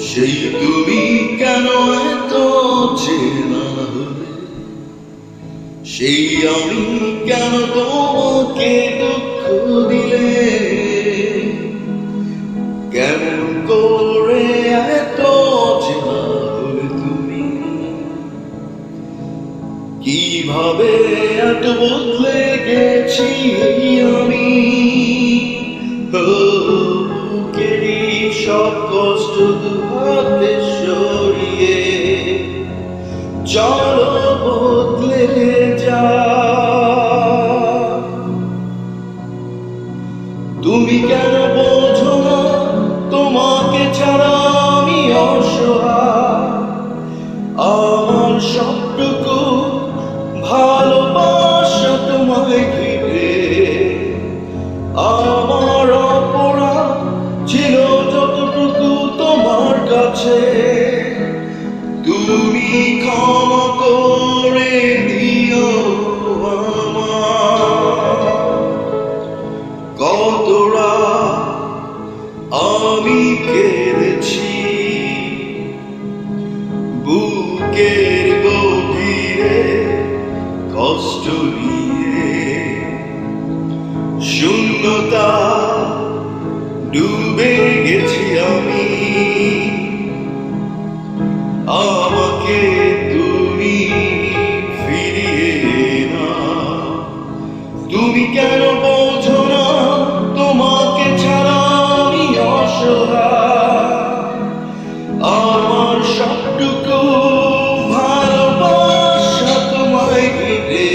সেই তুমি কেন এত চেনা হলে, সেই আমি কেন তোমাকে দুঃখ দিলে, কেমন করে এত চেনা হলে তুমি, কিভাবে এত বদলে গেছি আমি। বুকেরই সব কষ্ট হাতে সরিয়ে চলো বদলে যা। তুমি কেন বোঝো না তোমাকে ছাড়া আমি অসহায়, আমার সবটুকু ভালোবাসা তোমায় ঘিরে, আমার অপরাধ ছিল যতটুকু তোমার কাছে, তুমি ক্ষমা করে দিও আমার। কত রাত আমি কেঁদেছি বুকের গভীরে কষ্ট নিয়ে, শূন্যতা ডুবে গেছি আমি। আমাকে তুমি ফিরিয়ে না, তুমি কেন বোঝো না তোমাকে ছাড়া আমি অসহায়, আমার সবটুকু ভালোবাসা তোমায় ঘিরে,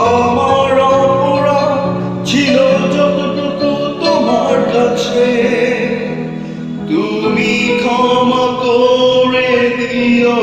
আমার অপরাধ ছিল যতটুকু তোমার কাছে, তুমি ক্ষমা করে দিও।